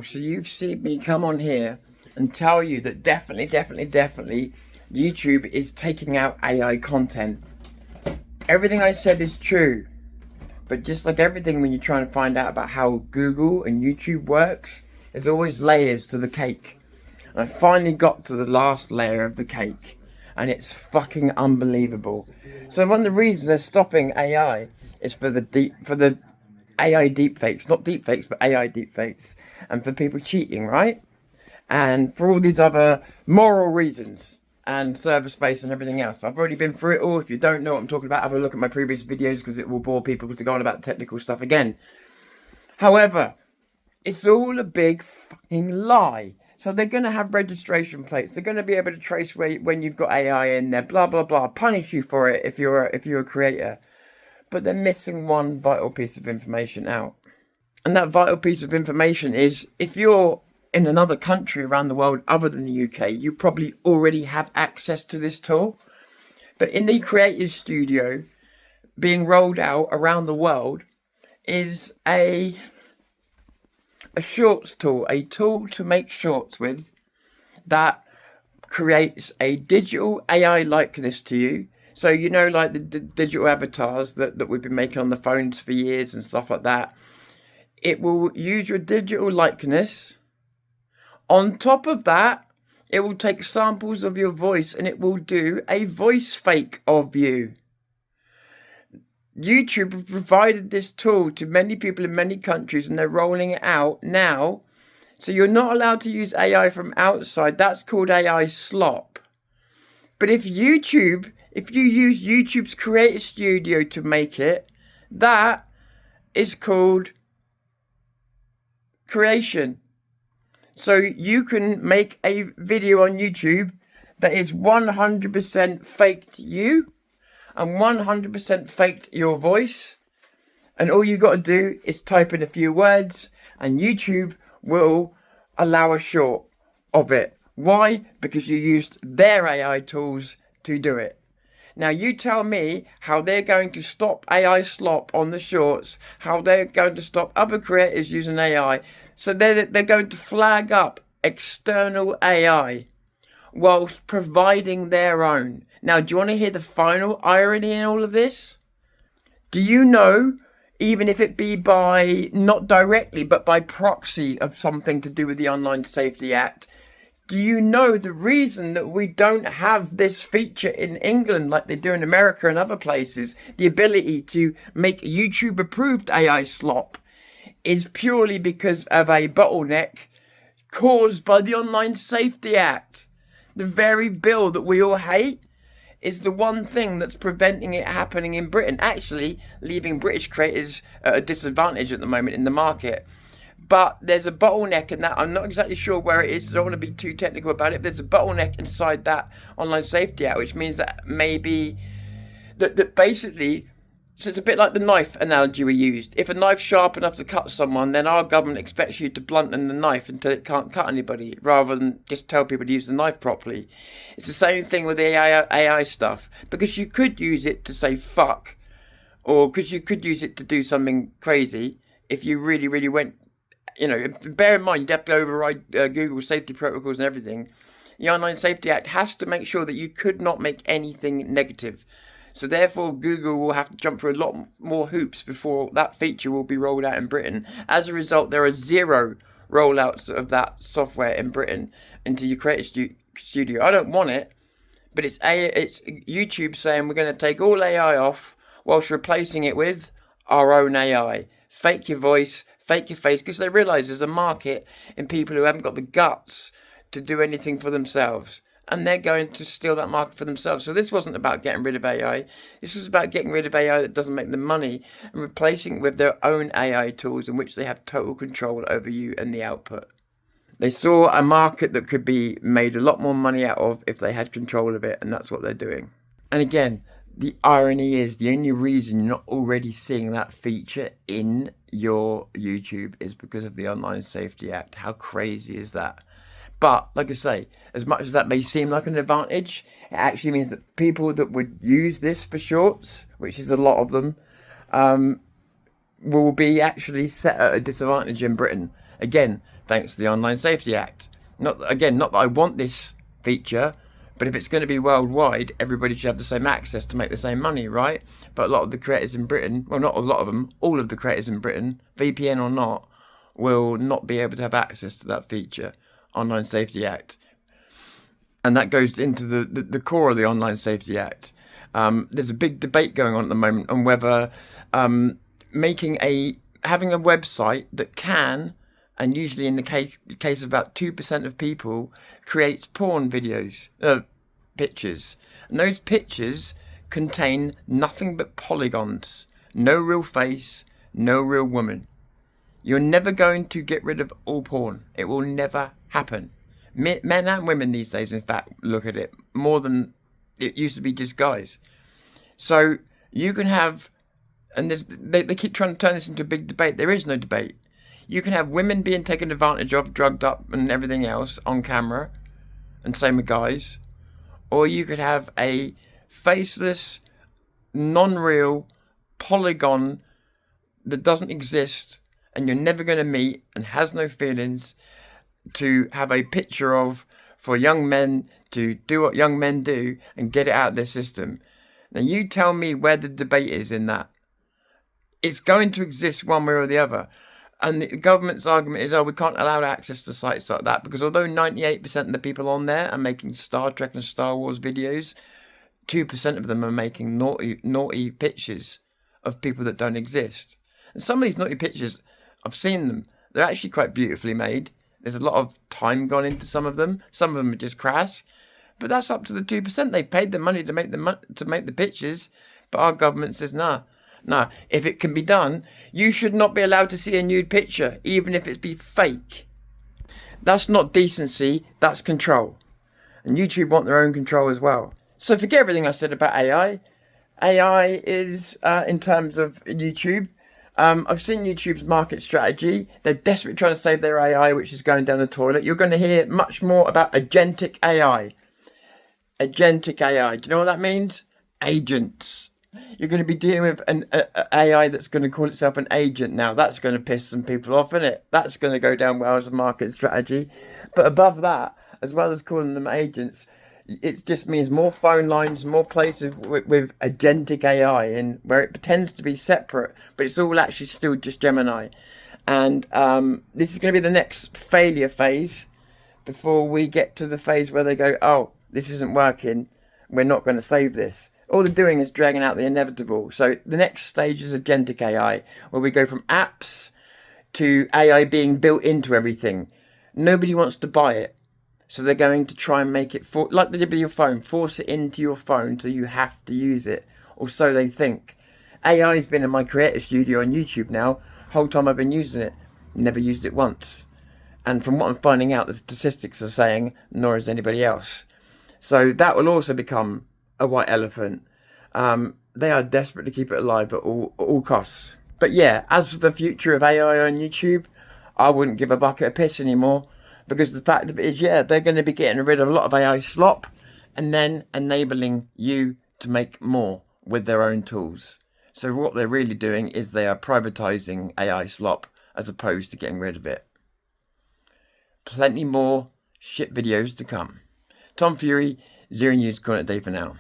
So you've seen me come on here and tell you that definitely YouTube is taking out AI content. Everything I said is true, but just like everything when you're trying to find out about how Google and YouTube works, there's always layers to the cake. And I finally got to the last layer of the cake, and it's fucking unbelievable. So one of the reasons they're stopping AI is for the AI deepfakes, not deepfakes, but AI deepfakes, and for people cheating, right? And for all these other moral reasons and server space and everything else. I've already been through it all. If you don't know what I'm talking about, have a look at my previous videos because it will bore people to go on about the technical stuff again. However, it's all a big fucking lie. So they're going to have registration plates. They're going to be able to trace when you've got AI in there, blah, blah, blah. Punish you for it if you're a creator. But they're missing one vital piece of information out. And that vital piece of information is if you're in another country around the world other than the UK, you probably already have access to this tool. But in the Creator Studio, being rolled out around the world is a shorts tool, a tool to make shorts with that creates a digital AI likeness to you. So, you know, like the digital avatars that we've been making on the phones for years and stuff like that. It will use your digital likeness. On top of that, it will take samples of your voice and it will do a voice fake of you. YouTube provided this tool to many people in many countries and they're rolling it out now. So you're not allowed to use AI from outside. That's called AI SLOP. But if you use YouTube's Creator Studio to make it, that is called creation. So you can make a video on YouTube that is 100% faked you and 100% faked your voice. And all you got to do is type in a few words and YouTube will allow a short of it. Why? Because you used their AI tools to do it. Now you tell me how they're going to stop AI slop on the shorts, how they're going to stop other creators using AI. So they're going to flag up external AI whilst providing their own. Now, do you want to hear the final irony in all of this? Do you know, even if it be by, not directly, but by proxy of something to do with the Online Safety Act, do you know the reason that we don't have this feature in England like they do in America and other places, the ability to make YouTube approved AI slop, is purely because of a bottleneck caused by the Online Safety Act. The very bill that we all hate is the one thing that's preventing it happening in Britain, actually leaving British creators at a disadvantage at the moment in the market. But there's a bottleneck in that. I'm not exactly sure where it is. So I don't want to be too technical about it. But there's a bottleneck inside that Online Safety Act, which means that maybe that basically, so it's a bit like the knife analogy we used. If a knife's sharp enough to cut someone, then our government expects you to blunten the knife until it can't cut anybody, rather than just tell people to use the knife properly. It's the same thing with the AI stuff. Because you could use it to say fuck, or because you could use it to do something crazy if you really went. You know, bear in mind, you have to override Google safety protocols and everything. The Online Safety Act has to make sure that you could not make anything negative. So therefore, Google will have to jump through a lot more hoops before that feature will be rolled out in Britain. As a result, there are 0 rollouts of that software in Britain into your Creator Studio. I don't want it, but it's YouTube saying we're going to take all AI off whilst replacing it with our own AI. Fake your voice, fake your face, because they realise there's a market in people who haven't got the guts to do anything for themselves. And they're going to steal that market for themselves. So this wasn't about getting rid of AI. This was about getting rid of AI that doesn't make them money and replacing it with their own AI tools in which they have total control over you and the output. They saw a market that could be made a lot more money out of if they had control of it, and that's what they're doing. And again, the irony is the only reason you're not already seeing that feature in your YouTube is because of the Online Safety Act. How crazy is that? But, like I say, as much as that may seem like an advantage, it actually means that people that would use this for shorts, which is a lot of them, will be actually set at a disadvantage in Britain. Again, thanks to the Online Safety Act. Not that I want this feature, but if it's going to be worldwide, everybody should have the same access to make the same money, right? But a lot of the creators in Britain, well, not a lot of them, all of the creators in Britain, VPN or not, will not be able to have access to that feature, Online Safety Act. And that goes into the core of the Online Safety Act. There's a big debate going on at the moment on whether having a website that can, and usually in the case of about 2% of people, creates porn videos, pictures. And those pictures contain nothing but polygons. No real face, no real woman. You're never going to get rid of all porn. It will never happen. Men and women these days, in fact, look at it more than it used to be just guys. So you can have, and they keep trying to turn this into a big debate. There is no debate. You can have women being taken advantage of, drugged up and everything else on camera, and same with guys. Or you could have a faceless, non-real polygon that doesn't exist and you're never going to meet and has no feelings, to have a picture of for young men to do what young men do and get it out of their system. Now you tell me where the debate is in that. It's going to exist one way or the other. And the government's argument is, we can't allow access to sites like that, because although 98% of the people on there are making Star Trek and Star Wars videos, 2% of them are making naughty pictures of people that don't exist. And some of these naughty pictures, I've seen them. They're actually quite beautifully made. There's a lot of time gone into some of them. Some of them are just crass. But that's up to the 2%. They paid the money to make the pictures. But our government says, nah, if it can be done, you should not be allowed to see a nude picture, even if it be fake. That's not decency, that's control. And YouTube want their own control as well. So forget everything I said about AI. AI is, in terms of YouTube, I've seen YouTube's market strategy. They're desperately trying to save their AI, which is going down the toilet. You're going to hear much more about agentic AI. Agentic AI. Do you know what that means? Agents. You're going to be dealing with an AI that's going to call itself an agent now. That's going to piss some people off, isn't it? That's going to go down well as a market strategy. But above that, as well as calling them agents, it just means more phone lines, more places with agentic AI, and where it pretends to be separate, but it's all actually still just Gemini. And this is going to be the next failure phase before we get to the phase where they go, oh, this isn't working, we're not going to save this. All they're doing is dragging out the inevitable. So the next stage is agentic AI, where we go from apps to AI being built into everything. Nobody wants to buy it. So they're going to try and make it, like they did with your phone, force it into your phone so you have to use it. Or so they think. AI's been in my creator studio on YouTube now. Whole time I've been using it. Never used it once. And from what I'm finding out, the statistics are saying, nor is anybody else. So that will also become a white elephant. They are desperate to keep it alive at all costs. But yeah, as for the future of AI on YouTube, I wouldn't give a bucket of piss anymore. Because the fact of it is, yeah, they're going to be getting rid of a lot of AI slop and then enabling you to make more with their own tools. So what they're really doing is they are privatizing AI slop as opposed to getting rid of it. Plenty more shit videos to come. Tom Fury, Zero News, calling it a day for now.